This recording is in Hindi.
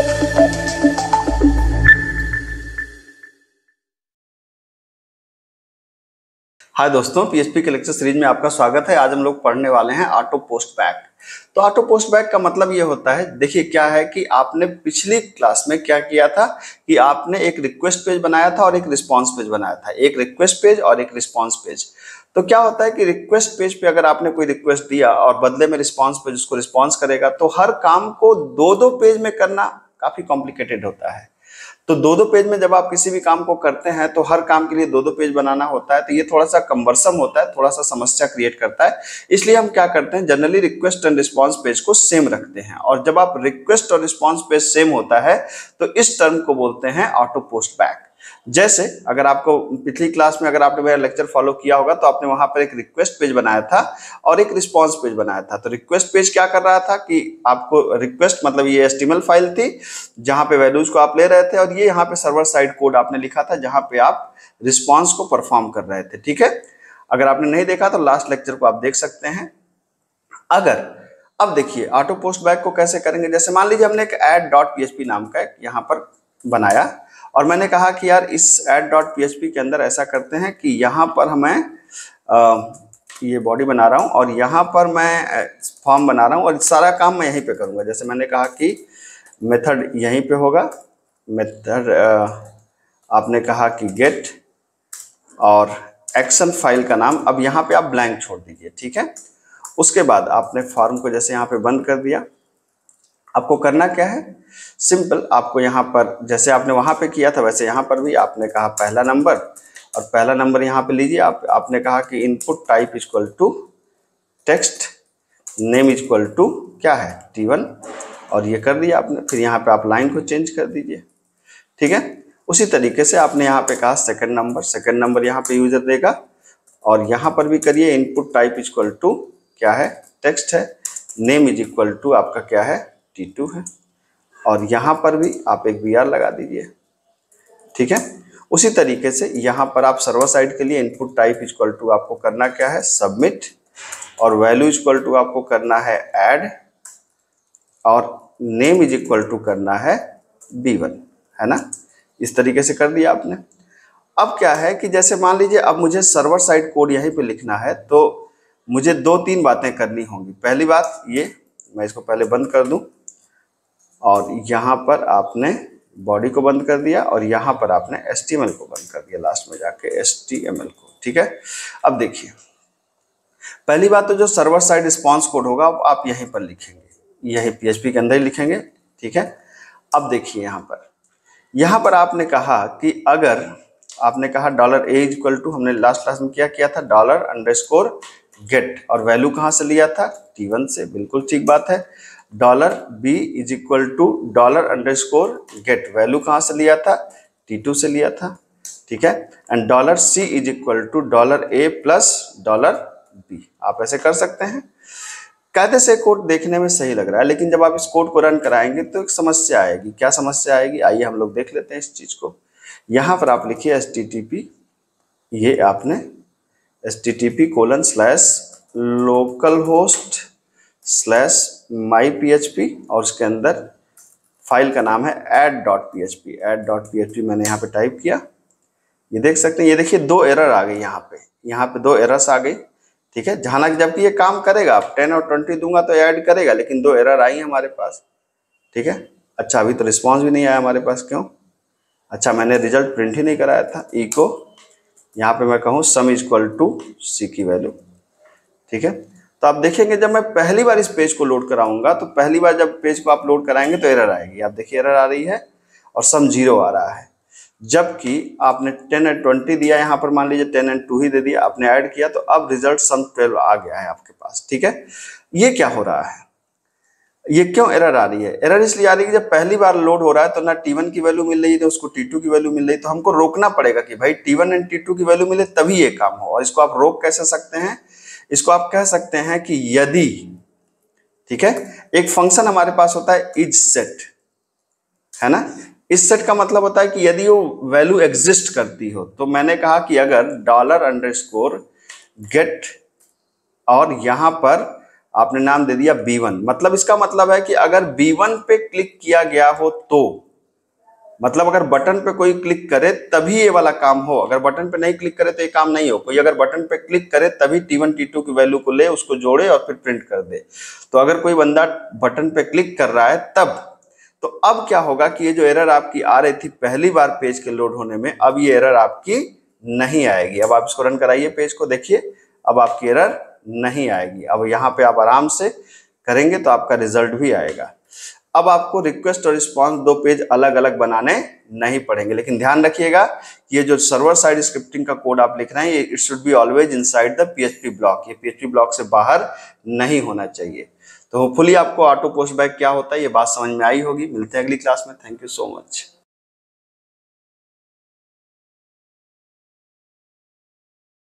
हाय दोस्तों, पीएचपी के लेक्चर सीरीज में आपका स्वागत है। आज हम लोग पढ़ने वाले हैं ऑटो पोस्ट बैक। तो ऑटो पोस्ट बैक का मतलब ये होता है, देखिए क्या है कि आपने पिछली क्लास में क्या किया था कि आपने एक रिक्वेस्ट पेज बनाया था और एक रिस्पांस पेज बनाया था, एक रिक्वेस्ट पेज और एक रिस्पांस पेज। तो क्या होता है कि रिक्वेस्ट पेज पे अगर आपने कोई रिक्वेस्ट दिया और बदले में रिस्पांस पेज उसको रिस्पांस करेगा, तो हर काम को दो दो पेज में करना काफी कॉम्प्लिकेटेड होता है। तो दो दो पेज में जब आप किसी भी काम को करते हैं तो हर काम के लिए दो दो पेज बनाना होता है, तो ये थोड़ा सा कम्बरसम होता है, थोड़ा सा समस्या क्रिएट करता है। इसलिए हम क्या करते हैं, generally request and response page को सेम रखते हैं। और जब आप रिक्वेस्ट और रिस्पांस पेज सेम होता है तो इस टर्म को बोलते हैं ऑटो पोस्ट बैक। जैसे अगर आपको पिछली क्लास में अगर आपने मेरा लेक्चर फॉलो किया होगा तो आपने वहां पर एक रिक्वेस्ट पेज बनाया था और एक रिस्पांस पेज बनाया था। तो रिक्वेस्ट पेज क्या कर रहा था कि आपको रिक्वेस्ट मतलब ये एचटीएमएल फाइल थी जहां पे वैल्यूज को आप ले रहे थे, और ये यहाँ पे सर्वर साइड कोड आपने लिखा था जहां पे आप रिस्पांस को परफॉर्म कर रहे थे। ठीक है, अगर आपने नहीं देखा तो लास्ट लेक्चर को आप देख सकते हैं। अब देखिए ऑटो पोस्ट बैक को कैसे करेंगे। जैसे मान लीजिए हमने एक add.php नाम का एक यहाँ पर बनाया और मैंने कहा कि यार इस add.php के अंदर ऐसा करते हैं कि यहाँ पर हमें ये बॉडी बना रहा हूँ और यहाँ पर मैं फॉर्म बना रहा हूँ और सारा काम मैं यहीं पे करूँगा। जैसे मैंने कहा कि मेथड यहीं पे होगा, मेथड आपने कहा कि गेट और एक्शन फाइल का नाम अब यहाँ पे आप ब्लैंक छोड़ दीजिए। ठीक है, उसके बाद आपने फॉर्म को जैसे यहाँ पे बंद कर दिया। आपको करना क्या है, सिंपल, आपको यहाँ पर जैसे आपने वहाँ पे किया था वैसे यहाँ पर भी आपने कहा पहला नंबर, और पहला नंबर यहाँ पे लीजिए। आपने कहा कि input type equal to text, name equal to क्या है T1, और ये कर दिया आपने। फिर यहाँ पे आप लाइन को चेंज कर दीजिए। ठीक है, उसी तरीके से आपने यहाँ पे कहा सेकंड नंबर यहाँ पे यूजर देगा, और यहाँ पर भी करिए इनपुट टाइप इक्वल टू क्या है, टेक्स्ट है, नेम इज इक्वल टू आपका क्या है T2 है, और यहाँ पर भी आप एक BR लगा दीजिए। ठीक है, उसी तरीके से यहाँ पर आप सर्वर साइड के लिए इनपुट टाइप इक्वल टू आपको करना क्या है सबमिट, और वैल्यू इक्वल टू आपको करना है ऐड, और नेम इज इक्वल टू करना है B1, है ना। इस तरीके से कर दिया आपने। अब क्या है कि जैसे मान लीजिए अब मुझे सर्वर साइड कोड यहीं पे लिखना है, तो मुझे दो तीन बातें करनी होंगी। पहली बात ये, मैं इसको पहले बंद कर दूं और यहाँ पर आपने बॉडी को बंद कर दिया और यहाँ पर आपने HTML को बंद कर दिया, लास्ट में जाके HTML को। ठीक है, अब देखिए पहली बात तो जो सर्वर साइड रिस्पांस कोड होगा आप यहीं पर लिखेंगे, यही PHP के अंदर ही लिखेंगे। ठीक है, अब देखिए यहाँ पर आपने कहा कि अगर आपने कहा $a इक्वल टू, हमने लास्ट क्लास में क्या किया था $_get, और वैल्यू कहाँ से लिया था T1 से, बिल्कुल ठीक बात है। $b is equal to $_get, value कहाँ से लिया था T2 से लिया था। ठीक है, and $c is equal to $a plus $b, आप ऐसे कर सकते हैं। कायदे से कोड देखने में सही लग रहा है, लेकिन जब आप इस कोड को रन कराएंगे तो एक समस्या आएगी। क्या समस्या आएगी, आइए हम लोग देख लेते हैं इस चीज को। यहाँ पर आप लिखिए http, ये आपने http:/localhost/myphp, और उसके अंदर फाइल का नाम है add.php मैंने यहाँ पे टाइप किया। ये देख सकते हैं, ये देखिए दो एरर आ गई यहाँ पे दो एरर्स आ गई। ठीक है, जहां जबकि ये काम करेगा, आप 10 और 20 दूंगा तो ऐड करेगा, लेकिन दो एरर आई हमारे पास। ठीक है, अच्छा अभी तो रिस्पांस भी नहीं आया हमारे पास, क्यों? अच्छा मैंने रिजल्ट प्रिंट ही नहीं कराया था। इको यहाँ पे मैं कहूँ सम इक्वल टू C की वैल्यू। ठीक है, तो आप देखेंगे जब मैं पहली बार इस पेज को लोड कराऊंगा तो पहली बार जब पेज को आप लोड कराएंगे तो एरर आएगी। आप देखिए एरर आ रही है और सम 0 आ रहा है, जबकि आपने 10 और 20 दिया, यहाँ पर मान लीजिए 10 और 2 ही दे दिया, आपने ऐड किया तो अब रिजल्ट सम 12 आ गया है आपके पास। ठीक है, ये क्या हो रहा है, ये क्यों एरर आ रही है? एरर इसलिए आ रही है कि जब पहली बार लोड हो रहा है तो ना T1 की वैल्यू मिल रही है ना उसको T2 की वैल्यू मिल रही है, तो हमको रोकना पड़ेगा कि भाई T1 एंड T2 की वैल्यू मिले तभी ये काम हो। और इसको आप रोक कैसे सकते हैं, इसको आप कह सकते हैं कि यदि, ठीक है, एक फंक्शन हमारे पास होता है इज सेट, है ना। इस सेट का मतलब होता है कि यदि वो वैल्यू एग्जिस्ट करती हो, तो मैंने कहा कि अगर $_get और यहाँ पर आपने नाम दे दिया B1, मतलब इसका मतलब है कि अगर B1 पे क्लिक किया गया हो तो, मतलब अगर बटन पे कोई क्लिक करे तभी ये वाला काम हो, अगर बटन पे नहीं क्लिक करे तो ये काम नहीं हो। कोई अगर बटन पे क्लिक करे तभी T1 T2 की वैल्यू को ले, उसको जोड़े और फिर प्रिंट कर दे। तो अगर कोई बंदा बटन पे क्लिक कर रहा है तब, तो अब क्या होगा कि ये जो एरर आपकी आ रही थी पहली बार पेज के लोड होने में, अब ये एरर आपकी नहीं आएगी। अब आप इसको रन कराइए, पेज को देखिए, अब आपकी एरर नहीं आएगी। अब यहाँ पे आप आराम से करेंगे तो आपका रिजल्ट भी आएगा। अब आपको रिक्वेस्ट और रिस्पांस दो पेज अलग अलग बनाने नहीं पड़ेंगे, लेकिन ध्यान रखिएगा कि ये जो सर्वर साइड स्क्रिप्टिंग का कोड आप लिख रहे हैं, ये it should be always inside the PHP block, ये पीएचपी ब्लॉक से बाहर नहीं होना चाहिए। तो होपफुली आपको ऑटो पोस्ट बैक क्या होता है ये बात समझ में आई होगी। मिलते हैं अगली क्लास में। Thank you so much.